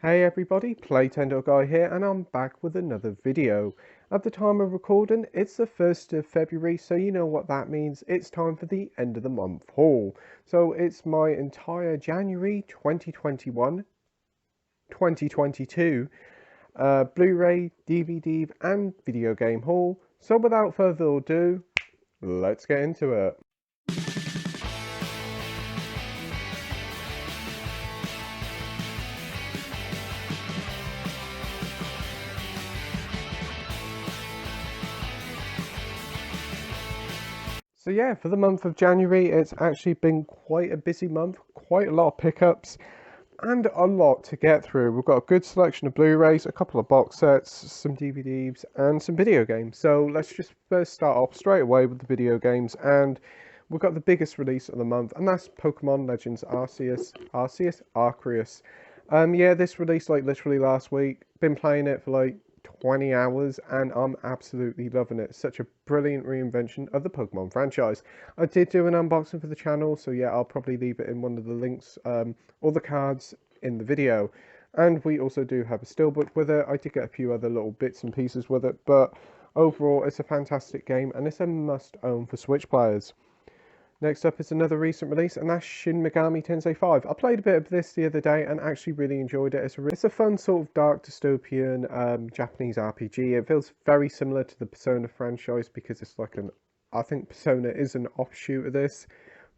Hey everybody, Playtendoguy here, and I'm back with another video. At the time of recording, it's the 1st of February, so you know what that means. It's time for the end of the month haul. So it's my entire January 2021, 2022 Blu-ray, DVD, and video game haul. So without further ado, let's get into it. So yeah, for the month of January, it's actually been quite a busy month, quite a lot of pickups, and a lot to get through. We've got a good selection of Blu-rays, a couple of box sets, some DVDs, and some video games. So let's just first start off straight away with the video games, and we've got the biggest release of the month, and that's Pokemon Legends Arceus. Yeah, this released like literally last week. Been playing it for like 20 hours and I'm absolutely loving it. Such a brilliant reinvention of the Pokemon franchise. I did do an unboxing for the channel, so yeah, I'll probably leave it in one of the links or the cards in the video. And we also do have a steelbook with it. I did get a few other little bits and pieces with it, but overall it's a fantastic game and it's a must own for Switch players. Next up is another recent release, and that's Shin Megami Tensei 5. I played a bit of this the other day and actually really enjoyed it. It's a fun sort of dark dystopian Japanese RPG. It feels very similar to the Persona franchise because it's like I think Persona is an offshoot of this.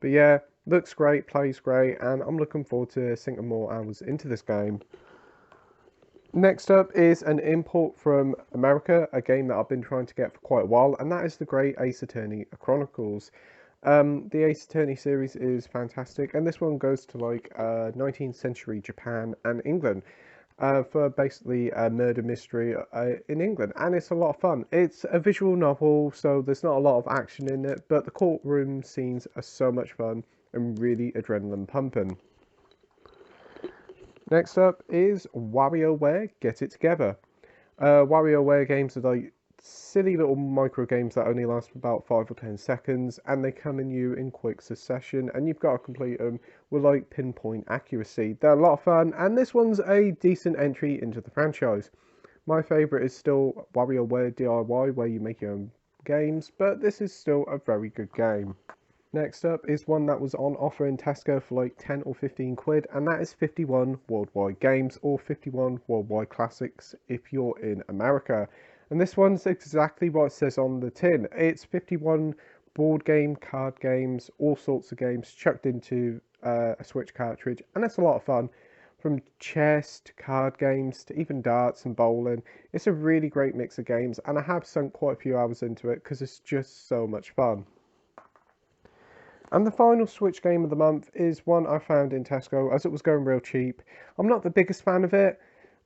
But yeah, looks great, plays great, and I'm looking forward to sinking more hours into this game. Next up is an import from America, a game that I've been trying to get for quite a while, and that is the Great Ace Attorney Chronicles. The Ace Attorney series is fantastic, and this one goes to like 19th century Japan and England for basically a murder mystery in England, and it's a lot of fun. It's a visual novel, so there's not a lot of action in it, but the courtroom scenes are so much fun and really adrenaline pumping. Next up is WarioWare Get It Together. WarioWare games are like silly little micro games that only last for about 5 or 10 seconds, and they come in you in quick succession, and you've got to complete them with like pinpoint accuracy. They're a lot of fun, and this one's a decent entry into the franchise. My favourite is still WarioWare DIY, where you make your own games, but this is still a very good game. Next up is one that was on offer in Tesco for like 10 or 15 quid, and that is 51 Worldwide Games, or 51 Worldwide Classics if you're in America. And this one's exactly what it says on the tin. It's 51 board game, card games, all sorts of games chucked into a Switch cartridge, and it's a lot of fun. From chess to card games to even darts and bowling. It's a really great mix of games, and I have sunk quite a few hours into it because it's just so much fun. And the final Switch game of the month is one I found in Tesco as it was going real cheap. I'm not the biggest fan of it.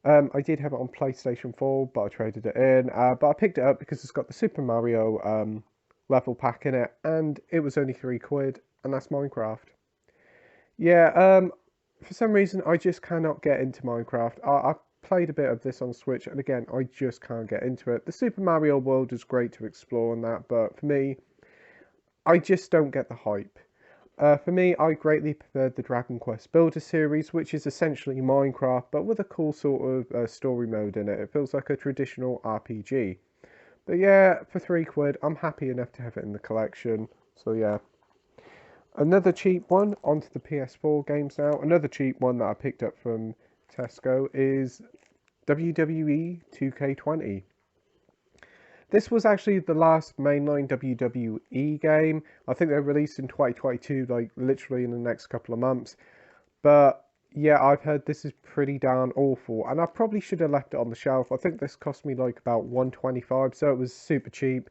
I did have it on PlayStation 4, but I traded it in. But I picked it up because it's got the Super Mario level pack in it, and it was only 3 quid, and that's Minecraft. Yeah, for some reason I just cannot get into Minecraft. I played a bit of this on Switch, and again, I just can't get into it. The Super Mario world is great to explore and that, but for me, I just don't get the hype. For me, I greatly preferred the Dragon Quest Builder series, which is essentially Minecraft, but with a cool sort of story mode in it. It feels like a traditional RPG. But yeah, for 3 quid, I'm happy enough to have it in the collection. So yeah. Another cheap one, onto the PS4 games now. Another cheap one that I picked up from Tesco is WWE 2K20. This was actually the last mainline WWE game. I think they released in 2022, like literally in the next couple of months. But yeah, I've heard this is pretty darn awful, and I probably should have left it on the shelf. I think this cost me like about 125, so it was super cheap.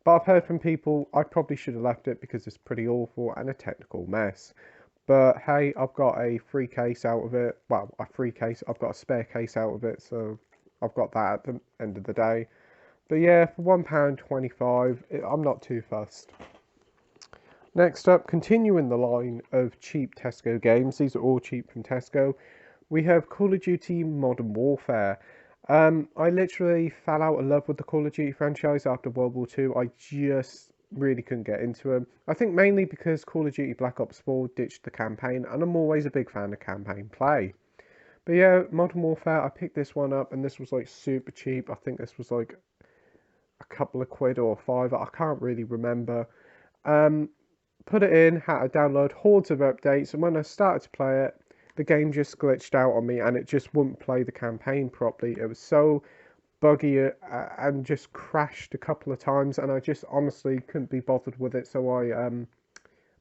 But I've heard from people I probably should have left it because it's pretty awful and a technical mess. But hey, I've got a free case out of it. Well, a free case. I've got a spare case out of it, so I've got that at the end of the day. But yeah, for £1.25, I'm not too fussed. Next up, continuing the line of cheap Tesco games, these are all cheap from Tesco, we have Call of Duty Modern Warfare. I literally fell out of love with the Call of Duty franchise after World War II. I just really couldn't get into them. I think mainly because Call of Duty Black Ops 4 ditched the campaign, and I'm always a big fan of campaign play. But yeah, Modern Warfare, I picked this one up and this was like super cheap. I think this was like a couple of quid or five. I can't really remember. Um, Put it in, had to download hordes of updates, and when I started to play it, the game just glitched out on me and it just wouldn't play the campaign properly. It was so buggy and just crashed a couple of times, and I just honestly couldn't be bothered with it, so I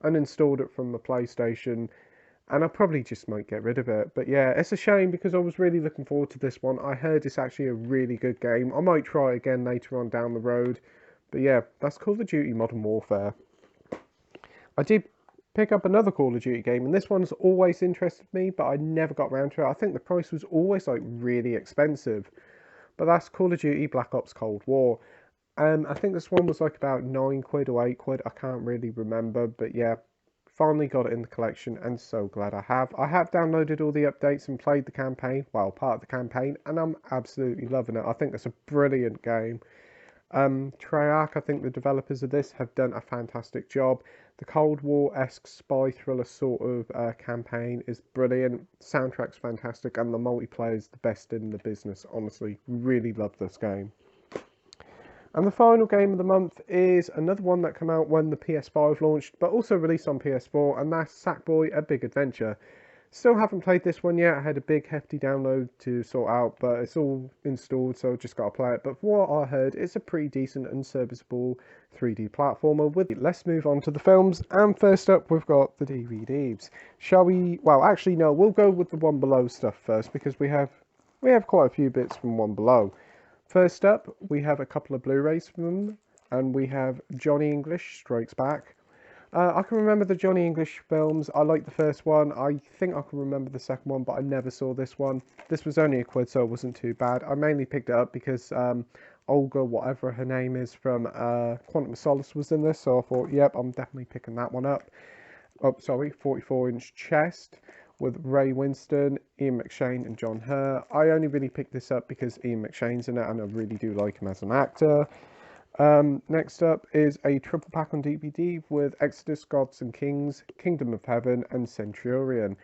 uninstalled it from the PlayStation, and I probably just might get rid of it. But yeah, it's a shame because I was really looking forward to this one. I heard it's actually a really good game. I might try it again later on down the road. But yeah, that's Call of Duty Modern Warfare. I did pick up another Call of Duty game, and this one's always interested me, but I never got around to it. I think the price was always like really expensive. But that's Call of Duty Black Ops Cold War. I think this one was like about 9 quid or 8 quid. I can't really remember, but yeah, finally got it in the collection, and so glad I have. I have downloaded all the updates and played the campaign, well, part of the campaign, and I'm absolutely loving it. I think it's a brilliant game. Treyarch, I think the developers of this have done a fantastic job. The Cold War-esque spy thriller sort of campaign is brilliant. Soundtrack's fantastic, and the multiplayer is the best in the business. Honestly, really love this game. And the final game of the month is another one that came out when the PS5 launched, but also released on PS4, and that's Sackboy: A Big Adventure. Still haven't played this one yet. I had a big hefty download to sort out, but it's all installed, so just gotta play it. But from what I heard, it's a pretty decent and serviceable 3D platformer. Let's move on to the films, and first up we've got the DVDs. Shall we? Well, actually no, we'll go with the One Below stuff first because we have quite a few bits from One Below. First up, we have a couple of Blu-rays from them, and we have Johnny English Strikes Back. I can remember the Johnny English films. I liked the first one. I think I can remember the second one, but I never saw this one. This was only a quid, so it wasn't too bad. I mainly picked it up because Olga, whatever her name is, from Quantum of Solace was in this, so I thought, yep, I'm definitely picking that one up. Oh, sorry, 44-inch chest with Ray Winston, Ian McShane, and John Hurt. I only really picked this up because Ian McShane's in it, and I really do like him as an actor. Next up is a triple pack on DVD with Exodus, Gods and Kings, Kingdom of Heaven, and Centurion.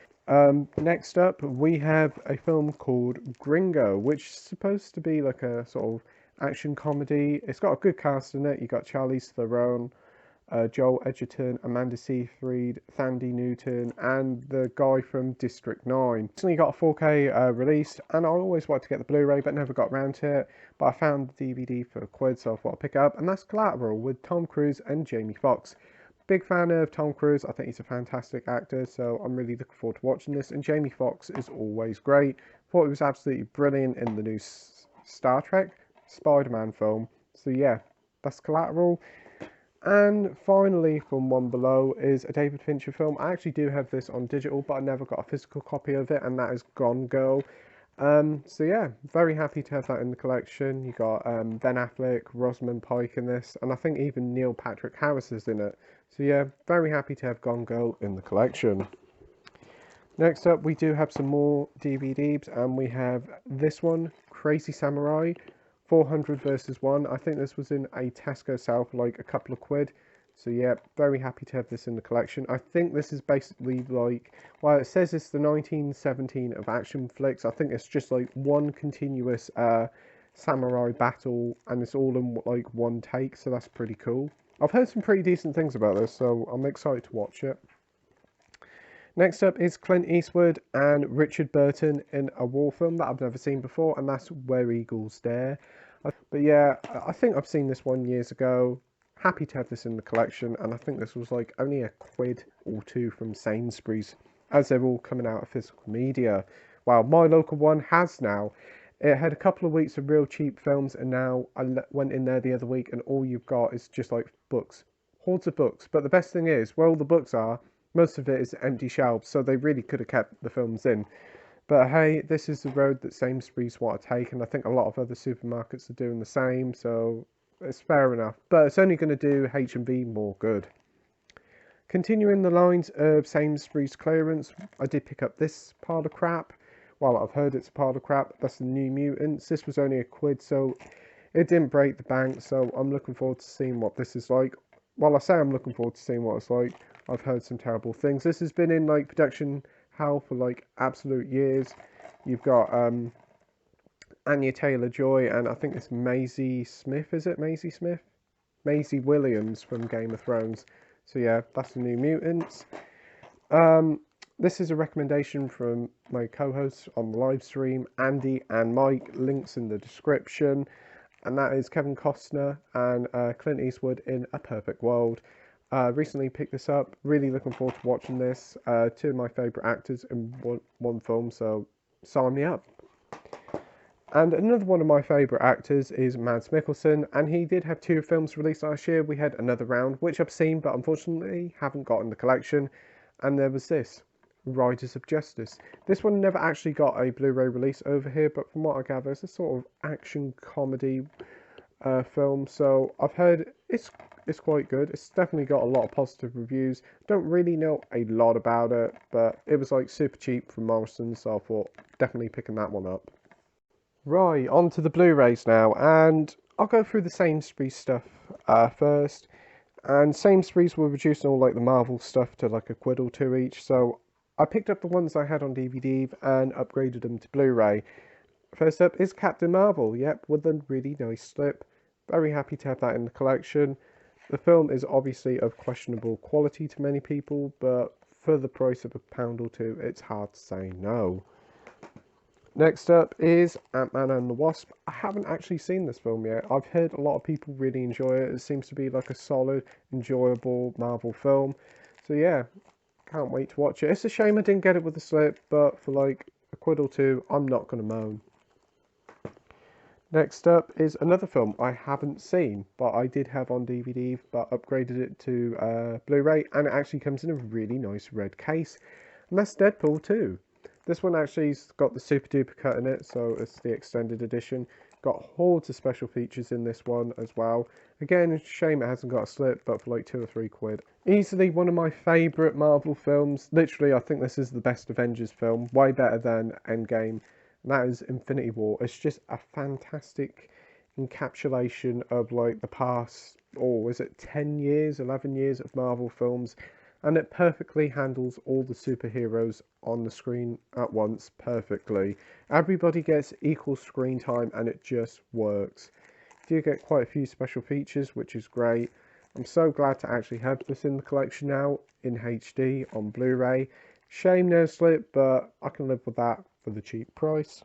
Next up, we have a film called Gringo, which is supposed to be like a sort of action comedy. It's got a good cast in it. You got Charlize Theron, Joel Edgerton, Amanda Seyfried, Thandie Newton, and the guy from District 9. Recently got a 4K released, and I always wanted to get the Blu-ray, but never got around to it. But I found the DVD for a quid, so I thought I'd pick it up, and that's Collateral with Tom Cruise and Jamie Foxx. Big fan of Tom Cruise. I think he's a fantastic actor, so I'm really looking forward to watching this. And Jamie Foxx is always great. Thought he was absolutely brilliant in the new Star Trek Spider-Man film. So yeah, that's Collateral. And finally, from One Below is a David Fincher film. I actually do have this on digital, but I never got a physical copy of it, and that is Gone Girl. So yeah, very happy to have that in the collection. You got Ben Affleck, Rosamund Pike in this, and I think even Neil Patrick Harris is in it. So yeah, very happy to have Gone Girl in the collection. Next up, we do have some more DVDs, and we have this one, Crazy Samurai, 400 versus 1. I think this was in a Tesco sale for like a couple of quid. So yeah, very happy to have this in the collection. I think this is basically like, well, it says it's the 1917 of action flicks. I think it's just like one continuous samurai battle, and it's all in like one take, so that's pretty cool. I've heard some pretty decent things about this, so I'm excited to watch it. Next up is Clint Eastwood and Richard Burton in a war film that I've never seen before, and that's Where Eagles Dare. But yeah, I think I've seen this one years ago. Happy to have this in the collection, and I think this was like only a quid or two from Sainsbury's, as they're all coming out of physical media. Well, my local one has now. It had a couple of weeks of real cheap films, and now I went in there the other week, and all you've got is just like books, hordes of books. But the best thing is, where all the books are, most of it is empty shelves, so they really could have kept the films in. But hey, this is the road that Sainsbury's want to take, and I think a lot of other supermarkets are doing the same, so it's fair enough. But it's only going to do H&B more good. Continuing the lines of Sainsbury's clearance, I did pick up this pile of crap. Well, I've heard it's a pile of crap. That's the New Mutants. This was only a quid, so it didn't break the bank, so I'm looking forward to seeing what this is like. Well, I say I'm looking forward to seeing what it's like. I've heard some terrible things. This has been in like production hell for like absolute years. You've got Anya Taylor-Joy, and I think it's Maisie Smith, is it? Maisie Smith? Maisie Williams from Game of Thrones. So yeah, that's the New Mutants. This is a recommendation from my co-hosts on the live stream, Andy and Mike. Links in the description. And that is Kevin Costner and Clint Eastwood in A Perfect World. Recently picked this up. Really looking forward to watching this. Two of my favourite actors in one film, so sign me up. And another one of my favourite actors is Mads Mikkelsen, and he did have 2 films released last year. We had Another Round, which I've seen, but unfortunately haven't got in the collection. And there was this, Riders of Justice. This one never actually got a Blu-ray release over here, but from what I gather, it's a sort of action comedy film. So I've heard it's quite good. It's definitely got a lot of positive reviews. Don't really know a lot about it, but it was like super cheap from Morrison, so I thought definitely picking that one up. Right, on to the Blu-rays now, and I'll go through the Sainsbury's stuff first. And Sainsbury's were reducing all like the Marvel stuff to like a quid or two each, so I picked up the ones I had on DVD and upgraded them to Blu-ray. First up is Captain Marvel, yep, with a really nice slip. Very happy to have that in the collection. The film is obviously of questionable quality to many people, but for the price of £1 or two, it's hard to say no. Next up is Ant-Man and the Wasp. I haven't actually seen this film yet. I've heard a lot of people really enjoy it. It seems to be like a solid, enjoyable Marvel film. So yeah, can't wait to watch it. It's a shame I didn't get it with the slip, but for like a quid or two, I'm not going to moan. Next up is another film I haven't seen, but I did have on DVD, but upgraded it to Blu-ray, and it actually comes in a really nice red case. And that's Deadpool 2. This one actually's got the super duper cut in it, so it's the extended edition. Got hordes of special features in this one as well. Again, it's a shame it hasn't got a slip, but for like 2 or 3 quid. Easily one of my favourite Marvel films. Literally, I think this is the best Avengers film. Way better than Endgame. And that is Infinity War. It's just a fantastic encapsulation of like the past, or is it 10 years, 11 years of Marvel films. And it perfectly handles all the superheroes on the screen at once perfectly. Everybody gets equal screen time and it just works. You do get quite a few special features, which is great. I'm so glad to actually have this in the collection now in HD on Blu-ray. Shame no slip, but I can live with that for the cheap price.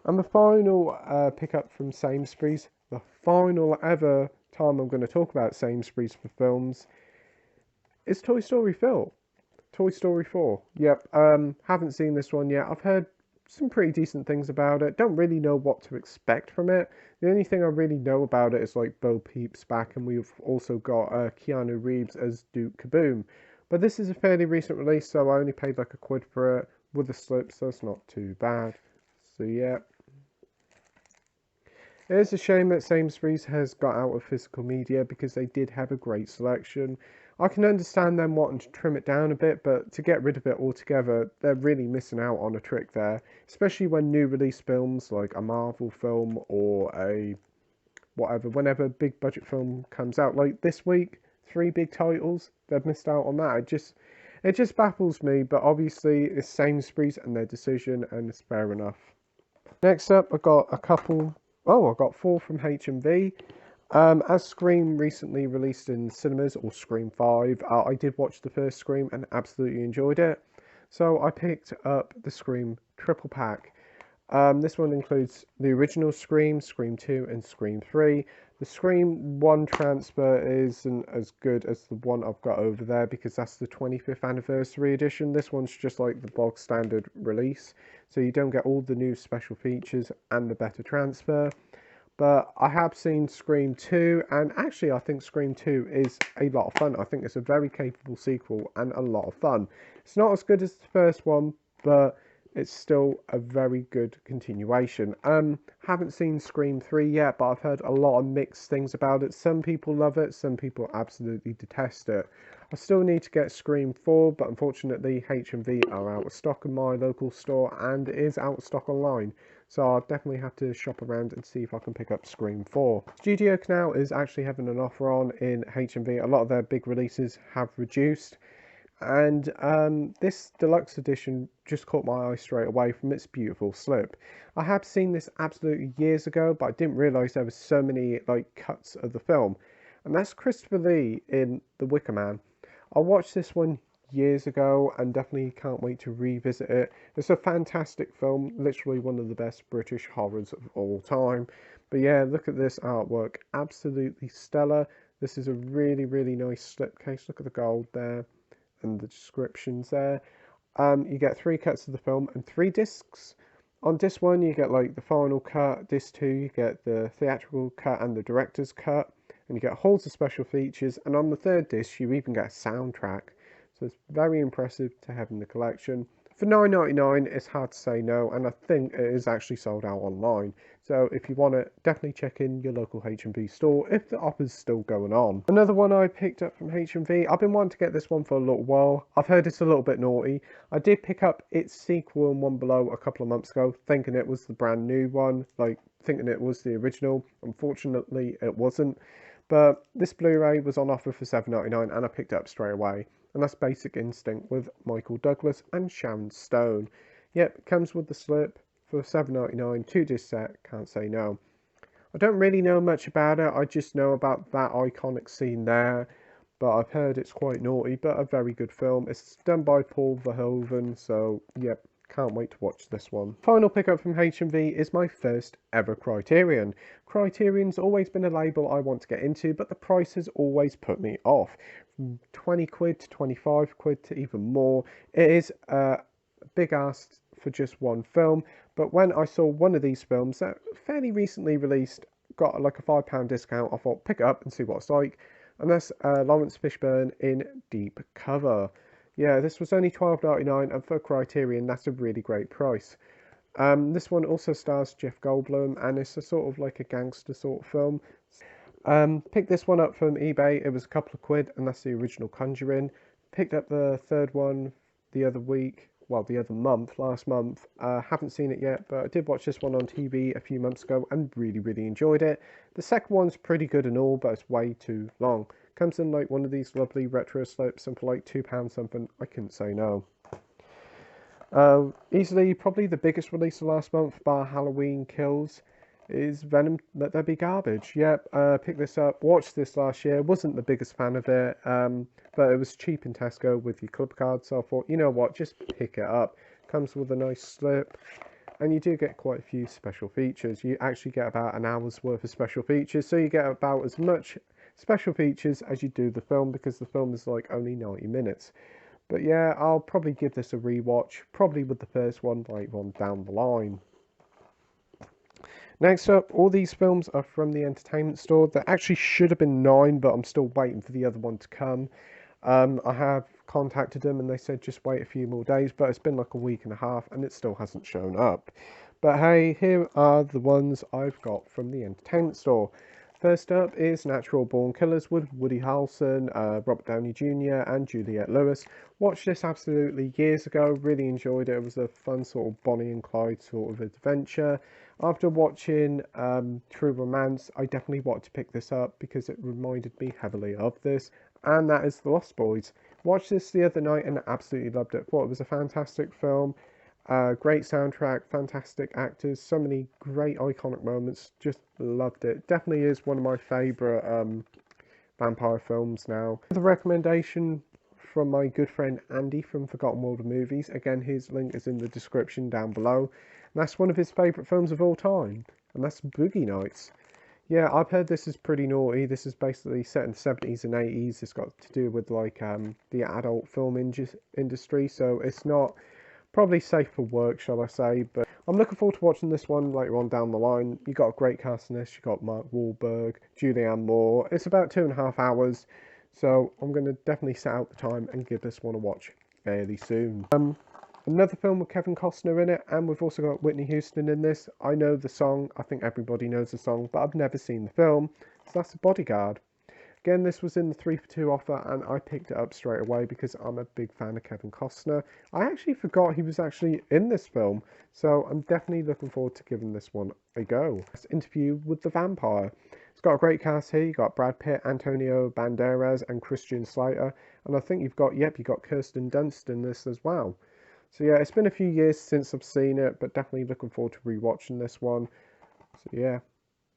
And the final pickup from Sainsbury's, the final ever time I'm going to talk about Sainsbury's for films, is Toy Story 4. Toy Story 4. Yep, haven't seen this one yet. I've heard some pretty decent things about it. Don't really know what to expect from it. The only thing I really know about it is like Bo Peep's back, and we've also got Keanu Reeves as Duke Kaboom. But this is a fairly recent release, so I only paid like a quid for it with a slip, so it's not too bad. So yeah. It is a shame that Sainsbury's has got out of physical media because they did have a great selection. I can understand them wanting to trim it down a bit, but to get rid of it altogether, they're really missing out on a trick there. Especially when new release films like a Marvel film or a whatever, whenever a big budget film comes out, like this week, 3 big titles, they've missed out on that. It just baffles me, but obviously it's Sainsbury's and their decision, and it's fair enough. Next up, I got a couple. Oh, I got 4 from HMV. As Scream recently released in cinemas, or Scream 5, I did watch the first Scream and absolutely enjoyed it. So I picked up the Scream triple pack. This one includes the original Scream, Scream 2 and Scream 3. The Scream 1 transfer isn't as good as the one I've got over there because that's the 25th anniversary edition. This one's just like the bog standard release, so you don't get all the new special features and the better transfer. But I have seen Scream 2, and actually I think Scream 2 is a lot of fun. I think it's a very capable sequel and a lot of fun. It's not as good as the first one, but it's still a very good continuation. Haven't seen Scream 3 yet, but I've heard a lot of mixed things about it. Some people love it, some people absolutely detest it. I still need to get Scream 4, but unfortunately HMV are out of stock in my local store and it is out of stock online. So I'll definitely have to shop around and see if I can pick up Scream 4. Studio Canal is actually having an offer on in HMV. A lot of their big releases have reduced. And this deluxe edition just caught my eye straight away from its beautiful slip. I had seen this absolutely years ago, but I didn't realise there were so many like cuts of the film. And that's Christopher Lee in The Wicker Man. I watched this one years ago and definitely can't wait to revisit it. It's a fantastic film, literally one of the best British horrors of all time. But yeah, look at this artwork, absolutely stellar. This is a really, really nice slipcase. Look at the gold there and the descriptions there. You get 3 cuts of the film and 3 discs. On disc 1 you get like the final cut, disc 2 you get the theatrical cut and the director's cut, and you get hordes of special features, and on the 3rd disc you even get a soundtrack. So it's very impressive to have in the collection. For $9.99 it's hard to say no, and I think it is actually sold out online. So if you want it, definitely check in your local H&V store if the offer's still going on. Another one I picked up from H&V, I've been wanting to get this one for a little while. I've heard it's a little bit naughty. I did pick up its sequel and One Below a couple of months ago, thinking it was the brand new one, like thinking it was the original. Unfortunately it wasn't. But this Blu-ray was on offer for $7.99 and I picked it up straight away. And that's Basic Instinct with Michael Douglas and Sharon Stone. Yep, it comes with the slip for $7.99, 2-disc set, can't say no. I don't really know much about it, I just know about that iconic scene there, but I've heard it's quite naughty, but a very good film. It's done by Paul Verhoeven, so yep, can't wait to watch this one. Final pickup from H&V is my first ever Criterion. Criterion's always been a label I want to get into, but the price has always put me off. From 20 quid to 25 quid to even more. It is a big ask for just one film, but when I saw one of these films that fairly recently released, got like a £5 discount, I thought pick it up and see what it's like, and that's Lawrence Fishburne in Deep Cover. Yeah, this was only $12.99, and for Criterion that's a really great price. This one also stars Jeff Goldblum, and it's a sort of like a gangster sort of film. Picked this one up from eBay, it was a couple of quid, and that's the original Conjuring. Picked up the 3rd one the other week, well, the other month, last month. Haven't seen it yet, but I did watch this one on TV a few months ago and really, really enjoyed it. The second one's pretty good and all, but it's way too long. Comes in like one of these lovely retro slips, and for like £2 something, I couldn't say no. Easily, probably the biggest release of last month, bar Halloween Kills, is Venom Let There Be Garbage. Yep, picked this up, watched this last year, wasn't the biggest fan of it, but it was cheap in Tesco with your club card, so I thought, you know what, just pick it up. Comes with a nice slip, and you do get quite a few special features. You actually get about an hour's worth of special features, so you get about as much special features as you do the film, because the film is like only 90 minutes. But yeah, I'll probably give this a rewatch, probably with the first one later on down the line. Next up, all these films are from the entertainment store. There actually should have been 9, but I'm still waiting for the other one to come. I have contacted them and they said just wait a few more days, but it's been like a week and a half and it still hasn't shown up. But hey, here are the ones I've got from the entertainment store. First up is Natural Born Killers with Woody Harrelson, Robert Downey Jr. and Juliette Lewis. Watched this absolutely years ago, really enjoyed it. It was a fun sort of Bonnie and Clyde sort of adventure. After watching True Romance, I definitely wanted to pick this up because it reminded me heavily of this, and that is The Lost Boys. Watched this the other night and absolutely loved it. Thought it was a fantastic film. Great soundtrack, fantastic actors, so many great iconic moments, just loved it. Definitely is one of my favourite vampire films now. The recommendation from my good friend Andy from Forgotten World of Movies, again his link is in the description down below, and that's one of his favourite films of all time, and that's Boogie Nights. Yeah, I've heard this is pretty naughty. This is basically set in the 70s and 80s. It's got to do with like the adult film industry, so it's not probably safe for work, shall I say, but I'm looking forward to watching this one later on down the line. You got a great cast in this. You got Mark Wahlberg, Julianne Moore. It's about 2.5 hours, so I'm going to definitely set out the time and give this one a watch fairly soon. Another film with Kevin Costner in it, and we've also got Whitney Houston in this. I know the song, I think everybody knows the song, but I've never seen the film, so that's The Bodyguard. Again, this was in the 3 for 2 offer, and I picked it up straight away because I'm a big fan of Kevin Costner. I actually forgot he was actually in this film, so I'm definitely looking forward to giving this one a go. This Interview with the Vampire. It's got a great cast here. You've got Brad Pitt, Antonio Banderas, and Christian Slater. And I think you've got Kirsten Dunst in this as well. So yeah, it's been a few years since I've seen it, but definitely looking forward to rewatching this one. So yeah,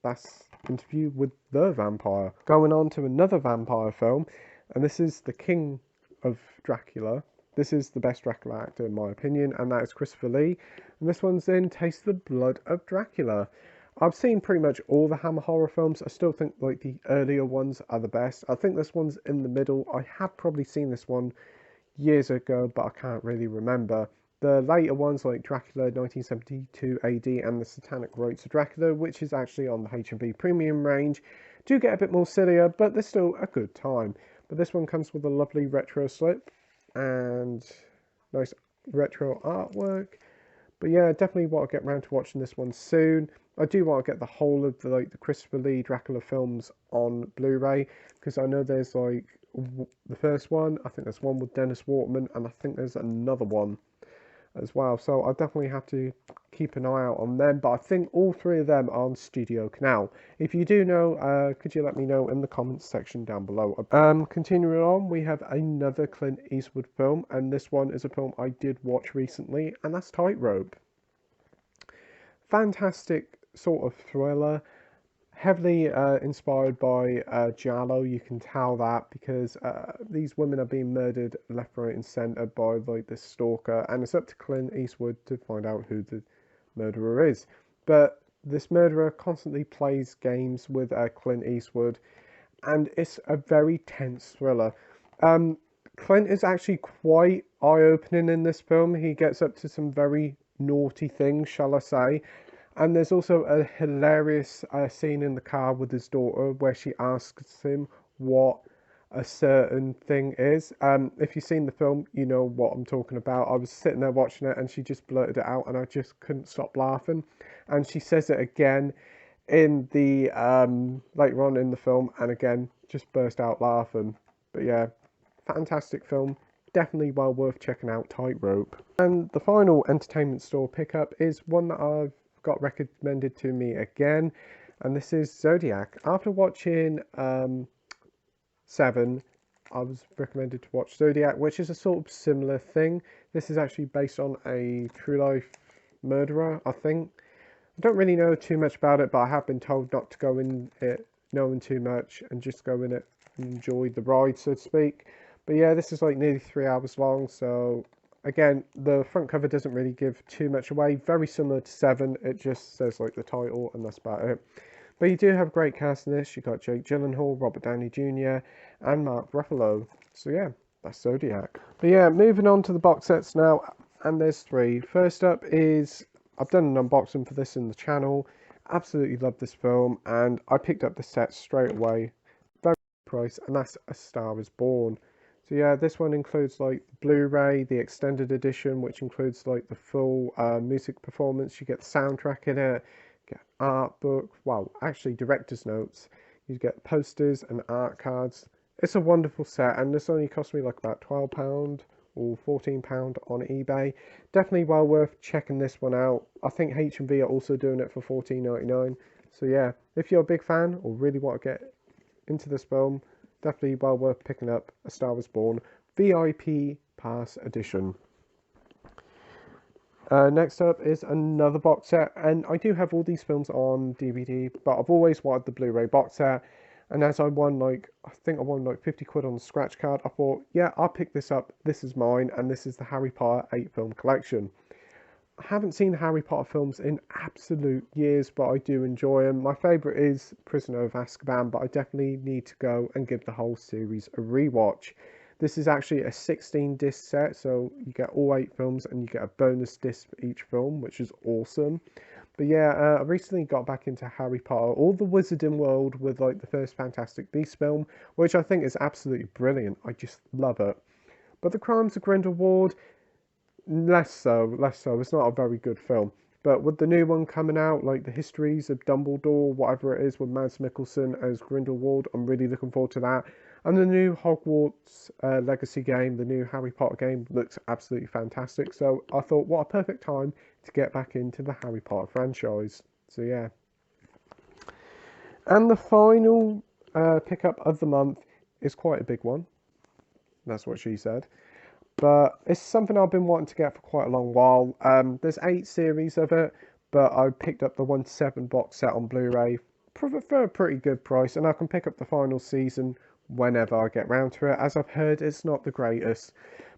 that's Interview with the Vampire. Going on to another vampire film, and this is The King of Dracula. This is the best Dracula actor in my opinion, and that is Christopher Lee. And this one's in Taste the Blood of Dracula. I've seen pretty much all the Hammer horror films. I still think like the earlier ones are the best. I think this one's in the middle. I have probably seen this one years ago, but I can't really remember. The later ones like Dracula 1972 AD and The Satanic Rites of Dracula, which is actually on the H&V Premium range, do get a bit more sillier, but they're still a good time. But this one comes with a lovely retro slip and nice retro artwork. But yeah, definitely want to get around to watching this one soon. I do want to get the whole of the Christopher Lee Dracula films on Blu-ray, because I know there's like the first one, I think there's one with Dennis Waterman, and I think there's another one as well. So I definitely have to keep an eye out on them. But I think all three of them are on Studio Canal. If you do know, could you let me know in the comments section down below. Continuing on, we have another Clint Eastwood film, and this one is a film I did watch recently, and that's Tightrope. Fantastic sort of thriller, heavily inspired by Giallo. You can tell that because these women are being murdered left, right, and centre by like this stalker, and it's up to Clint Eastwood to find out who the murderer is. But this murderer constantly plays games with Clint Eastwood, and it's a very tense thriller. Clint is actually quite eye-opening in this film. He gets up to some very naughty things, shall I say. And there's also a hilarious scene in the car with his daughter where she asks him what a certain thing is. If you've seen the film, you know what I'm talking about. I was sitting there watching it and she just blurted it out and I just couldn't stop laughing. And she says it again in the later on in the film, and again just burst out laughing. But yeah, fantastic film. Definitely well worth checking out, Tightrope. And the final entertainment store pickup is one that I've got recommended to me again, and this is Zodiac. After watching Seven, I was recommended to watch Zodiac, which is a sort of similar thing. This is actually based on a true life murderer, I think. I don't really know too much about it, but I have been told not to go in it knowing too much and just go in it and enjoy the ride, so to speak. But yeah, this is like nearly 3 hours long, so again, the front cover doesn't really give too much away. Very similar to Seven, it just says like the title and that's about it. But you do have great cast in this. You got Jake Gyllenhaal, Robert Downey Jr. and Mark Ruffalo. So yeah, that's Zodiac. But yeah, moving on to the box sets now, and there's three. First up is, I've done an unboxing for this in the channel. Absolutely love this film, and I picked up the set straight away. Very good price, and that's A Star Is Born. So yeah, this one includes like the Blu-ray, the extended edition, which includes like the full music performance. You get the soundtrack in it, you get art book, well, actually director's notes. You get posters and art cards. It's a wonderful set, and this only cost me like about £12 or £14 on eBay. Definitely well worth checking this one out. I think H&V are also doing it for $14.99. So yeah, if you're a big fan or really want to get into this film, definitely well worth picking up A Star Is Born VIP Pass Edition. Next up is another box set, and I do have all these films on DVD, but I've always wanted the Blu-ray box set. And as I won like, I think I won like 50 quid on the scratch card, I thought, yeah, I'll pick this up. This is mine, and this is the Harry Potter 8-film collection. I haven't seen the Harry Potter films in absolute years, but I do enjoy them. My favourite is Prisoner of Azkaban, but I definitely need to go and give the whole series a rewatch. This is actually a 16-disc set, so you get all 8 films and you get a bonus disc for each film, which is awesome. But yeah, I recently got back into Harry Potter, all the Wizarding World with like the first Fantastic Beasts film, which I think is absolutely brilliant. I just love it. But The Crimes of Grindelwald, less so. It's not a very good film. But with the new one coming out, like the Histories of Dumbledore, whatever it is, with Mads Mikkelsen as Grindelwald, I'm really looking forward to that. And the new Hogwarts Legacy game, the new Harry Potter game, looks absolutely fantastic. So I thought, what a perfect time to get back into the Harry Potter franchise. So yeah. And the final pickup of the month is quite a big one. That's what she said. But it's something I've been wanting to get for quite a long while. There's 8 series of it, but I picked up the 1/7 box set on Blu-ray for a pretty good price, and I can pick up the final season whenever I get round to it. As I've heard, it's not the greatest,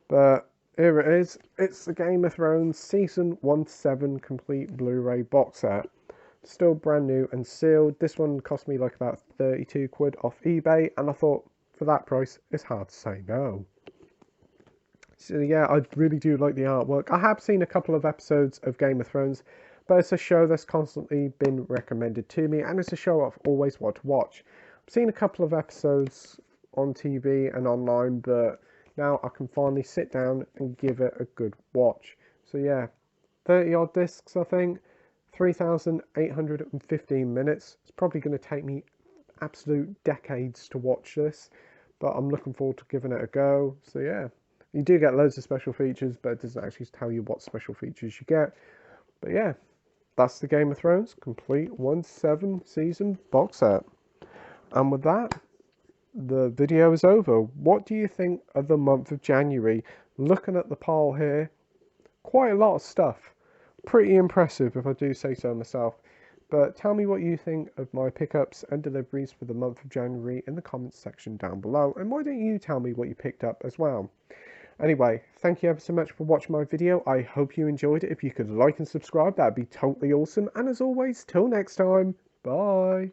but here it is. It's the Game of Thrones Season 1/7 complete Blu-ray box set. Still brand new and sealed. This one cost me like about 32 quid off eBay, and I thought, for that price, it's hard to say no. So yeah, I really do like the artwork. I have seen a couple of episodes of Game of Thrones, but it's a show that's constantly been recommended to me, and it's a show I've always wanted to watch. I've seen a couple of episodes on TV and online, but now I can finally sit down and give it a good watch. So yeah, 30 odd discs I think, 3,815 minutes. It's probably going to take me absolute decades to watch this, but I'm looking forward to giving it a go. So yeah. You do get loads of special features, but it doesn't actually tell you what special features you get. But yeah, that's the Game of Thrones complete 1/7 season box set. And with that, the video is over. What do you think of the month of January? Looking at the pile here, quite a lot of stuff. Pretty impressive if I do say so myself. But tell me what you think of my pickups and deliveries for the month of January in the comments section down below. And why don't you tell me what you picked up as well? Anyway, thank you ever so much for watching my video. I hope you enjoyed it. If you could like and subscribe, that'd be totally awesome. And as always, till next time, bye.